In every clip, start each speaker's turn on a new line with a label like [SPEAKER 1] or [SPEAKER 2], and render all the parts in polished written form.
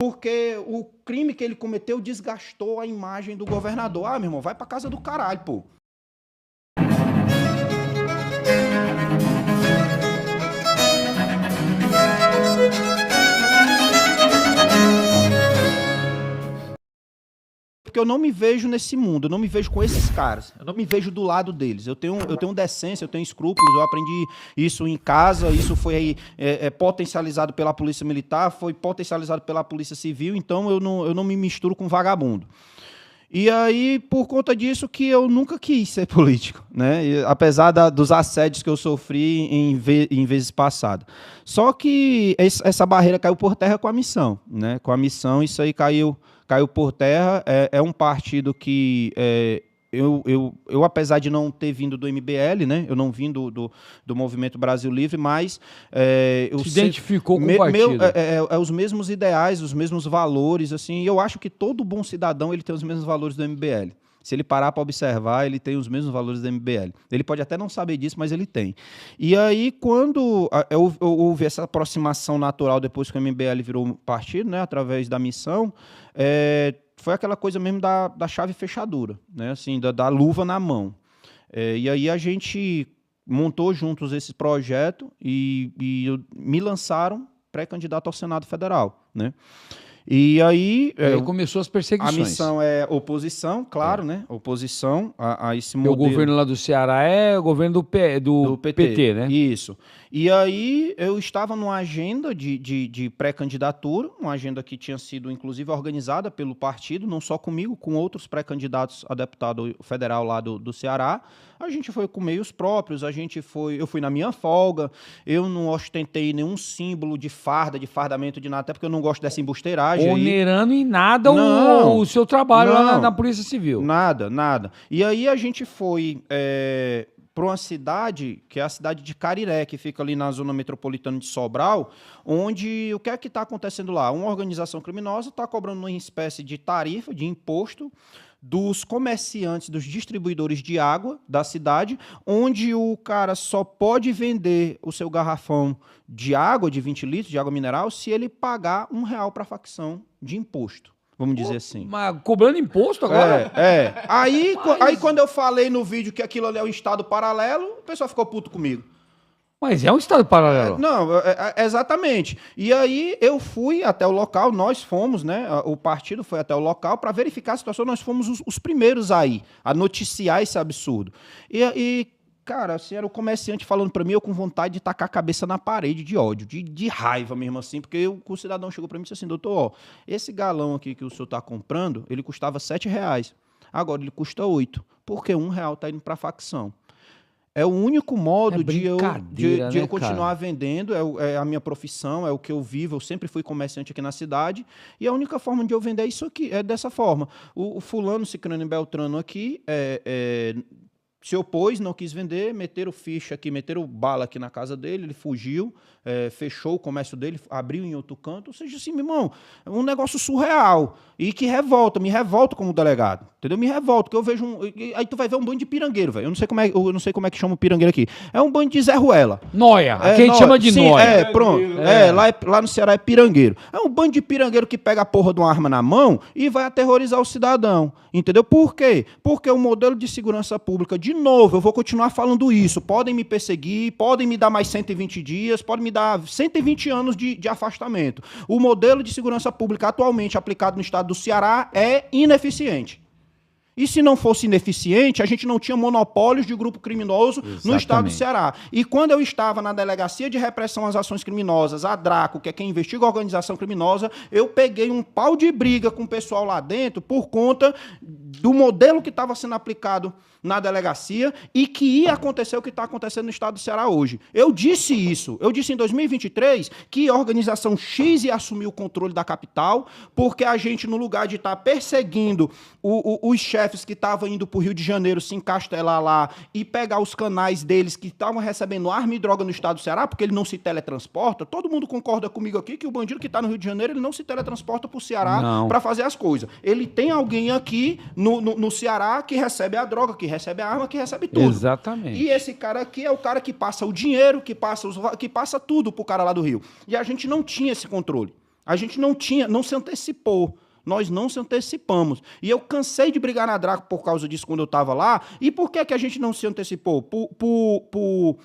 [SPEAKER 1] porque o crime que ele cometeu desgastou a imagem do governador. Ah, meu irmão, vai pra casa do caralho, pô. Porque eu não me vejo nesse mundo, eu não me vejo com esses caras, eu não me vejo do lado deles. Eu tenho decência, eu tenho escrúpulos, eu aprendi isso em casa, isso foi potencializado pela Polícia Militar, foi potencializado pela Polícia Civil, então eu não me misturo com vagabundo. E aí, por conta disso, que eu nunca quis ser político, né? E, apesar dos assédios que eu sofri em vezes passadas. Só que essa barreira caiu por terra com a missão, né? Com a missão, isso aí caiu por terra. É um partido que eu, apesar de não ter vindo do MBL, né? Eu não vim do Movimento Brasil Livre, mas eu
[SPEAKER 2] se identificou com o partido.
[SPEAKER 1] Os mesmos ideais, os mesmos valores, assim. E eu acho que todo bom cidadão ele tem os mesmos valores do MBL. Se ele parar para observar, ele tem os mesmos valores do MBL. Ele pode até não saber disso, mas ele tem. E aí, quando houve essa aproximação natural depois que o MBL virou partido, né, através da missão, foi aquela coisa mesmo da chave fechadura, né, assim, da luva na mão. E aí a gente montou juntos esse projeto e me lançaram pré-candidato ao Senado Federal, né? E aí
[SPEAKER 2] começou as perseguições.
[SPEAKER 1] A missão é oposição, claro, né? Oposição a esse modelo.
[SPEAKER 2] O governo lá do Ceará é o governo do PT, né?
[SPEAKER 1] Isso. E aí eu estava numa agenda de pré-candidatura, uma agenda que tinha sido, inclusive, organizada pelo partido, não só comigo, com outros pré-candidatos a deputado federal lá do Ceará. A gente foi com meios próprios, eu fui na minha folga, eu não ostentei nenhum símbolo de farda, de fardamento de nada, até porque eu não gosto dessa embusteiragem.
[SPEAKER 2] Onerando em nada o seu trabalho lá na Polícia Civil.
[SPEAKER 1] Nada. E aí a gente foi para uma cidade, que é a cidade de Cariré, que fica ali na zona metropolitana de Sobral, onde o que é que está acontecendo lá? Uma organização criminosa está cobrando uma espécie de tarifa, de imposto, dos comerciantes, dos distribuidores de água da cidade, onde o cara só pode vender o seu garrafão de água, de 20 litros, de água mineral, se ele pagar R$1 para a facção de imposto. Vamos dizer assim.
[SPEAKER 2] Mas cobrando imposto agora?
[SPEAKER 1] Aí quando eu falei no vídeo que aquilo ali é um estado paralelo, o pessoal ficou puto comigo.
[SPEAKER 2] Mas é um estado paralelo.
[SPEAKER 1] Exatamente. E aí eu fui até o local, nós fomos, né? O partido foi até o local para verificar a situação, nós fomos os primeiros aí a noticiar esse absurdo. Cara, assim, era o comerciante falando para mim, eu com vontade de tacar a cabeça na parede de ódio, de raiva mesmo assim, porque o cidadão chegou para mim e disse assim, doutor, ó, esse galão aqui que o senhor está comprando, ele custava R$7, agora ele custa 8, porque R$1 está indo para a facção. É o único modo de eu continuar vendendo, é a minha profissão, é o que eu vivo, eu sempre fui comerciante aqui na cidade, e a única forma de eu vender é isso aqui, é dessa forma. O fulano, cicrano e beltrano aqui, se opôs, não quis vender, meteram ficha aqui, meteram bala aqui na casa dele, ele fugiu, fechou o comércio dele, abriu em outro canto, ou seja, assim, meu irmão, é um negócio surreal, e que me revolta como delegado, entendeu? Me revolta, porque eu vejo aí tu vai ver um bando de pirangueiro, velho, eu não sei como é que chama o pirangueiro aqui, é um bando de Zé Ruela.
[SPEAKER 2] Noia, aqui a gente chama de noia.
[SPEAKER 1] Pronto, lá no Ceará é pirangueiro. É um bando de pirangueiro que pega a porra de uma arma na mão e vai aterrorizar o cidadão, entendeu? Por quê? Porque o modelo de segurança pública, de novo, eu vou continuar falando isso, podem me perseguir, podem me dar mais 120 dias, podem me dar 120 anos de afastamento. O modelo de segurança pública atualmente aplicado no estado do Ceará é ineficiente. E se não fosse ineficiente, a gente não tinha monopólios de grupo criminoso no estado do Ceará. E quando eu estava na Delegacia de Repressão às Ações Criminosas, a DRACO, que é quem investiga a organização criminosa, eu peguei um pau de briga com o pessoal lá dentro por conta do modelo que estava sendo aplicado na delegacia e que ia acontecer o que está acontecendo no estado do Ceará hoje. Eu disse isso. Eu disse em 2023 que a organização X ia assumir o controle da capital, porque a gente, no lugar de estar perseguindo os chefes que estavam indo para o Rio de Janeiro se encastelar lá e pegar os canais deles que estavam recebendo arma e droga no estado do Ceará, porque ele não se teletransporta, todo mundo concorda comigo aqui que o bandido que está no Rio de Janeiro, ele não se teletransporta para o Ceará para fazer as coisas. Ele tem alguém aqui no Ceará que recebe a droga, que recebe a arma, que recebe tudo.
[SPEAKER 2] Exatamente.
[SPEAKER 1] E esse cara aqui é o cara que passa o dinheiro, que passa tudo pro cara lá do Rio. E a gente não tinha esse controle. A gente não se antecipou. Nós não se antecipamos. E eu cansei de brigar na Draco por causa disso quando eu estava lá. E por que a gente não se antecipou? Por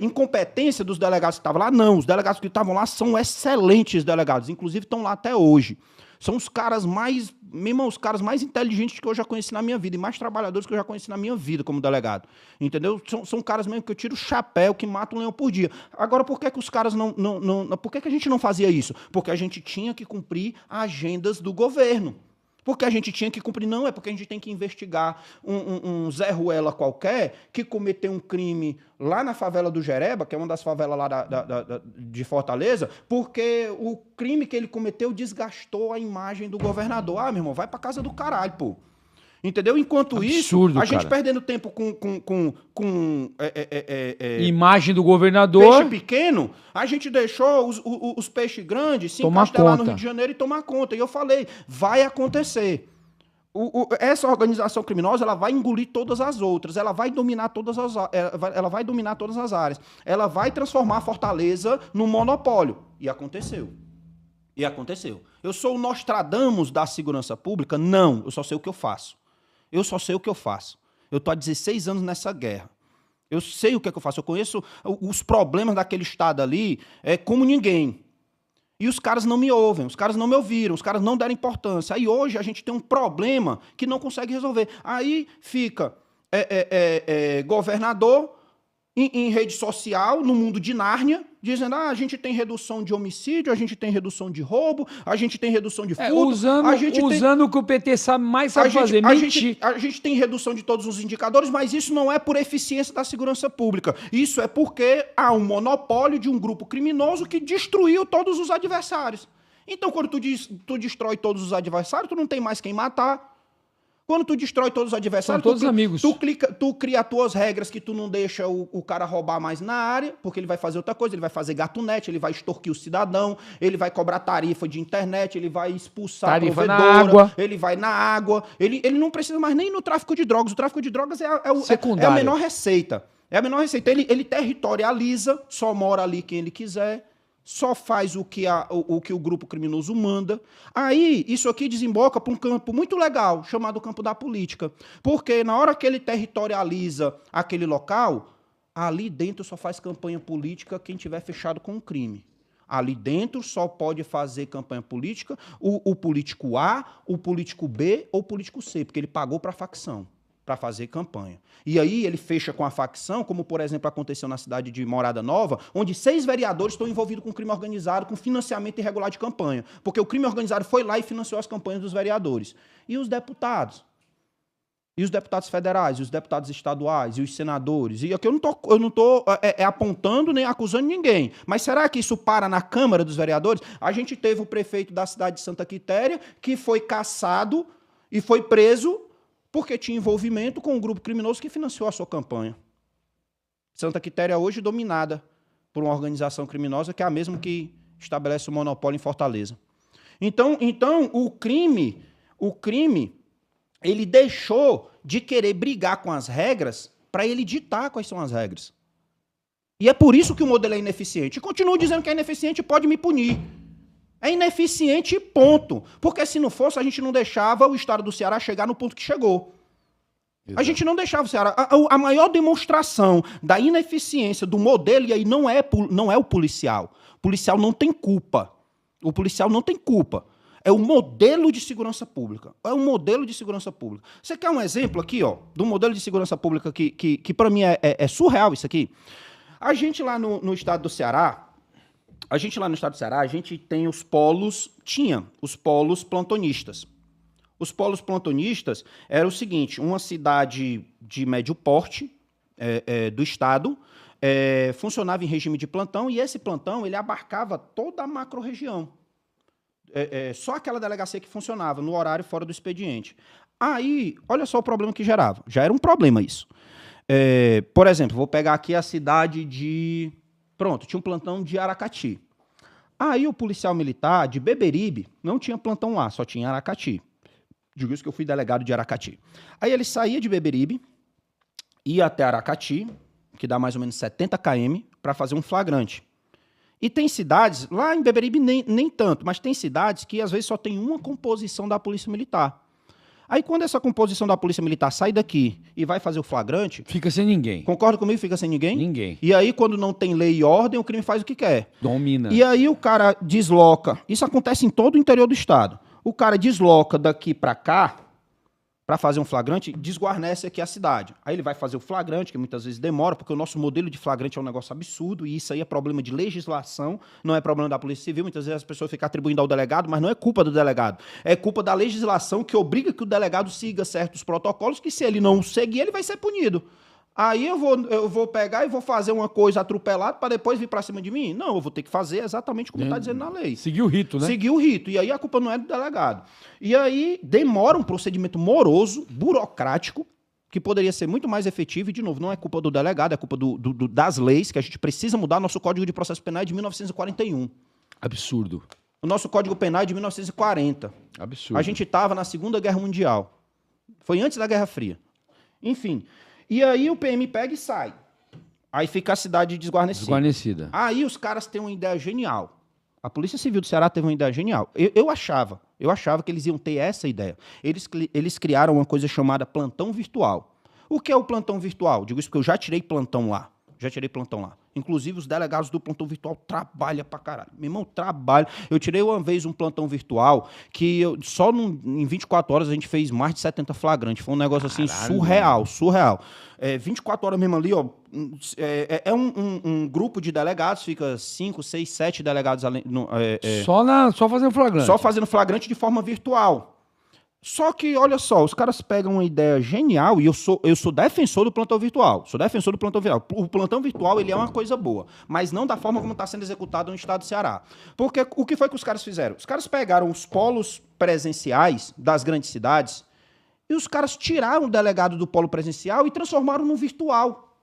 [SPEAKER 1] incompetência dos delegados que estavam lá? Não, os delegados que estavam lá são excelentes delegados. Inclusive estão lá até hoje. São os caras mais, meu irmão, os caras mais inteligentes que eu já conheci na minha vida e mais trabalhadores que eu já conheci na minha vida como delegado. Entendeu? São caras mesmo que eu tiro o chapéu, que matam um leão por dia. Agora, por que os caras por que a gente não fazia isso? Porque a gente tinha que cumprir agendas do governo. Porque a gente tinha que cumprir, não, é porque a gente tem que investigar um Zé Ruela qualquer que cometeu um crime lá na favela do Jereba, que é uma das favelas lá de Fortaleza, porque o crime que ele cometeu desgastou a imagem do governador. Ah, meu irmão, vai pra casa do caralho, pô. Entendeu? Enquanto
[SPEAKER 2] Absurdo,
[SPEAKER 1] isso, a gente
[SPEAKER 2] cara.
[SPEAKER 1] perdendo tempo com
[SPEAKER 2] imagem do governador.
[SPEAKER 1] Peixe pequeno, a gente deixou os peixes grandes se encastelar no Rio de Janeiro e tomar conta. E eu falei, vai acontecer. Essa organização criminosa ela vai engolir todas as outras, ela vai dominar todas as áreas. Ela vai transformar a Fortaleza num monopólio. E aconteceu. Eu sou o Nostradamus da segurança pública? Não, eu só sei o que eu faço. Eu estou há 16 anos nessa guerra. Eu sei o que é que eu faço. Eu conheço os problemas daquele estado ali como ninguém. E os caras não me ouvem, os caras não me ouviram, os caras não deram importância. Aí hoje a gente tem um problema que não consegue resolver. Aí fica governador em rede social, no mundo de Nárnia, dizendo, a gente tem redução de homicídio, a gente tem redução de roubo, a gente tem redução de furto.
[SPEAKER 2] Usando o que o PT mais sabe fazer, mentir.
[SPEAKER 1] A gente tem redução de todos os indicadores, mas isso não é por eficiência da segurança pública. Isso é porque há um monopólio de um grupo criminoso que destruiu todos os adversários. Então, quando tu destrói todos os adversários, tu não tem mais quem matar. Quando tu destrói todos os adversários,
[SPEAKER 2] são todos amigos.
[SPEAKER 1] Tu cria as tuas regras que tu não deixa o cara roubar mais na área, porque ele vai fazer outra coisa, ele vai fazer gatunete, ele vai extorquir o cidadão, ele vai cobrar tarifa de internet, ele vai expulsar a provedora, ele vai na água, ele não precisa mais nem no tráfico de drogas. O tráfico de drogas é a menor receita. Ele territorializa, só mora ali quem ele quiser, só faz o que o grupo criminoso manda. Aí, isso aqui desemboca para um campo muito legal, chamado campo da política. Porque na hora que ele territorializa aquele local, ali dentro só faz campanha política quem tiver fechado com o crime. Ali dentro só pode fazer campanha política o político A, o político B ou o político C, porque ele pagou para a facção, para fazer campanha. E aí ele fecha com a facção, como, por exemplo, aconteceu na cidade de Morada Nova, onde 6 vereadores estão envolvidos com crime organizado, com financiamento irregular de campanha, porque o crime organizado foi lá e financiou as campanhas dos vereadores. E os deputados? E os deputados federais, e os deputados estaduais, e os senadores? E aqui eu não estou apontando nem acusando ninguém. Mas será que isso para na Câmara dos Vereadores? A gente teve o prefeito da cidade de Santa Quitéria, que foi cassado e foi preso porque tinha envolvimento com um grupo criminoso que financiou a sua campanha. Santa Quitéria hoje dominada por uma organização criminosa que é a mesma que estabelece o monopólio em Fortaleza. Então o crime, ele deixou de querer brigar com as regras para ele ditar quais são as regras. E é por isso que o modelo é ineficiente. E continuo dizendo que é ineficiente e pode me punir. É ineficiente, ponto. Porque se não fosse, a gente não deixava o estado do Ceará chegar no ponto que chegou. Exato. A gente não deixava o Ceará. A maior demonstração da ineficiência do modelo, e aí não é o policial. O policial não tem culpa. O policial não tem culpa. É o modelo de segurança pública. É o modelo de segurança pública. Você quer um exemplo aqui, ó, do modelo de segurança pública que para mim é surreal isso aqui? A gente lá no estado do Ceará, a gente tem os polos, tinha os polos plantonistas. Os polos plantonistas era o seguinte, uma cidade de médio porte do estado funcionava em regime de plantão e esse plantão ele abarcava toda a macro-região. Só aquela delegacia que funcionava no horário fora do expediente. Aí, olha só o problema que gerava. Já era um problema isso. Por exemplo, vou pegar aqui a cidade de... Pronto, tinha um plantão de Aracati. Aí o policial militar de Beberibe não tinha plantão lá, só tinha Aracati. Digo isso que eu fui delegado de Aracati. Aí ele saía de Beberibe, ia até Aracati, que dá mais ou menos 70 km, para fazer um flagrante. E tem cidades, lá em Beberibe nem tanto, mas tem cidades que às vezes só tem uma composição da Polícia Militar. Aí quando essa composição da Polícia Militar sai daqui e vai fazer o flagrante...
[SPEAKER 2] Fica sem ninguém.
[SPEAKER 1] Concorda comigo? Fica sem ninguém?
[SPEAKER 2] Ninguém.
[SPEAKER 1] E aí quando não tem lei e ordem, o crime faz o que quer.
[SPEAKER 2] Domina.
[SPEAKER 1] E aí o cara desloca. Isso acontece em todo o interior do estado. O cara desloca daqui para cá para fazer um flagrante, desguarnece aqui a cidade. Aí ele vai fazer o flagrante, que muitas vezes demora, porque o nosso modelo de flagrante é um negócio absurdo, e isso aí é problema de legislação, não é problema da Polícia Civil. Muitas vezes as pessoas ficam atribuindo ao delegado, mas não é culpa do delegado. É culpa da legislação que obriga que o delegado siga certos protocolos, que se ele não seguir, ele vai ser punido. Aí eu vou pegar e vou fazer uma coisa atropelada para depois vir para cima de mim? Não, eu vou ter que fazer exatamente como está dizendo na lei.
[SPEAKER 2] Seguir o rito, né?
[SPEAKER 1] Seguir o rito. E aí a culpa não é do delegado. E aí demora um procedimento moroso, burocrático, que poderia ser muito mais efetivo. E, de novo, não é culpa do delegado, é culpa das leis, que a gente precisa mudar. Nosso Código de Processo Penal é de 1941.
[SPEAKER 2] Absurdo.
[SPEAKER 1] O nosso Código Penal é de 1940.
[SPEAKER 2] Absurdo.
[SPEAKER 1] A gente estava na Segunda Guerra Mundial. Foi antes da Guerra Fria. Enfim... E aí o PM pega e sai. Aí fica a cidade desguarnecida. Aí os caras têm uma ideia genial. A Polícia Civil do Ceará teve uma ideia genial. Eu achava que eles iam ter essa ideia. Eles criaram uma coisa chamada plantão virtual. O que é o plantão virtual? Digo isso porque eu já tirei plantão lá. Inclusive, os delegados do plantão virtual trabalham pra caralho. Meu irmão, trabalha. Eu tirei uma vez um plantão virtual que só em 24 horas a gente fez mais de 70 flagrantes. Foi um negócio assim surreal. 24 horas mesmo ali, ó. Um grupo de delegados, fica 5, 6, 7 delegados.
[SPEAKER 2] Só fazendo flagrante.
[SPEAKER 1] Só fazendo flagrante de forma virtual. Só que, olha só, os caras pegam uma ideia genial, e eu sou defensor do plantão virtual. O plantão virtual, ele é uma coisa boa, mas não da forma como está sendo executado no estado do Ceará. Porque o que foi que os caras fizeram? Os caras pegaram os polos presenciais das grandes cidades e os caras tiraram o delegado do polo presencial e transformaram no virtual.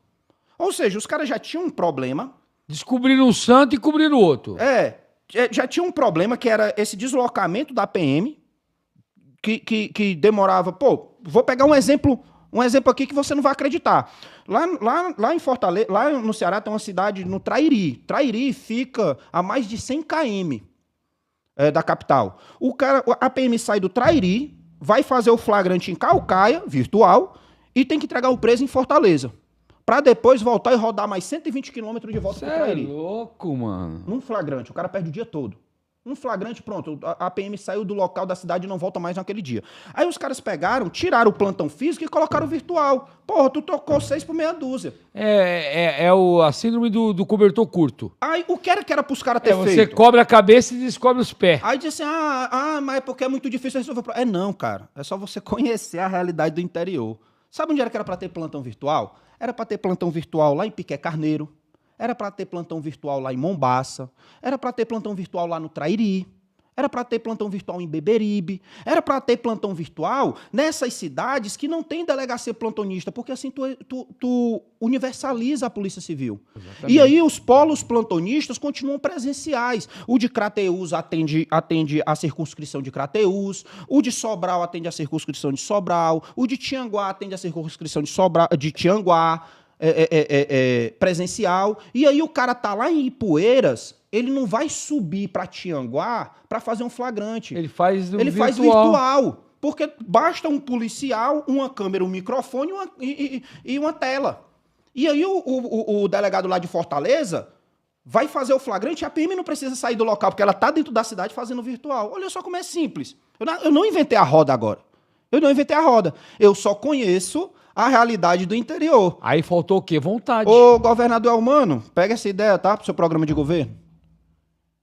[SPEAKER 1] Ou seja, os caras já tinham um problema.
[SPEAKER 2] Descobriram um santo e cobriram o outro.
[SPEAKER 1] Já tinha um problema que era esse deslocamento da PM, que demorava... Pô, vou pegar um exemplo aqui que você não vai acreditar. Lá em Fortaleza, lá no Ceará, tem uma cidade no Trairi. Trairi fica a mais de 100 km da capital. A PM sai do Trairi, vai fazer o flagrante em Caucaia, virtual, e tem que entregar o preso em Fortaleza. Pra depois voltar e rodar mais 120 km de volta pro Trairi.
[SPEAKER 2] Você é louco, mano.
[SPEAKER 1] Num flagrante, o cara perde o dia todo. Um flagrante, pronto, a PM saiu do local da cidade e não volta mais naquele dia. Aí os caras pegaram, tiraram o plantão físico e colocaram o virtual. Porra, tu tocou 6 por meia dúzia.
[SPEAKER 2] A síndrome do cobertor curto.
[SPEAKER 1] Aí o que era pros caras ter feito?
[SPEAKER 2] Você cobre a cabeça e descobre os pés.
[SPEAKER 1] Aí diz assim, mas é porque é muito difícil resolver o problema. Não, cara, é só você conhecer a realidade do interior. Sabe onde era que era pra ter plantão virtual? Era pra ter plantão virtual lá em Piqué Carneiro. Era para ter plantão virtual lá em Mombaça, era para ter plantão virtual lá no Trairi, era para ter plantão virtual em Beberibe, era para ter plantão virtual nessas cidades que não tem delegacia plantonista, porque assim tu universaliza a Polícia Civil. Exatamente. E aí os polos plantonistas continuam presenciais. O de Crateús atende a circunscrição de Crateús, o de Sobral atende a circunscrição de Sobral, o de Tianguá atende a circunscrição de Tianguá, presencial, e aí o cara tá lá em Ipueiras, ele não vai subir para Tianguá para fazer um flagrante.
[SPEAKER 2] Ele faz
[SPEAKER 1] virtual, porque basta um policial, uma câmera, um microfone e uma tela. E aí o delegado lá de Fortaleza vai fazer o flagrante e a PM não precisa sair do local, porque ela tá dentro da cidade fazendo virtual. Olha só como é simples. Eu não inventei a roda agora. Eu só conheço a realidade do interior.
[SPEAKER 2] Aí faltou o quê? Vontade.
[SPEAKER 1] Ô, governador Elmano, pega essa ideia, tá? Pro seu programa de governo.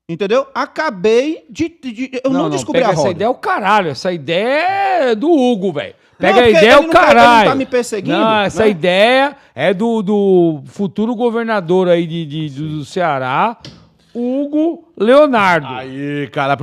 [SPEAKER 1] Entendeu? Acabei eu não descobri a roda.
[SPEAKER 2] Essa ideia é o caralho. Essa ideia é do Hugo, velho. Pega a ideia, é o caralho. Ele
[SPEAKER 1] não tá me perseguindo?
[SPEAKER 2] Não, essa ideia é do futuro governador aí do Ceará, Hugo Leonardo.
[SPEAKER 3] Aí, cara.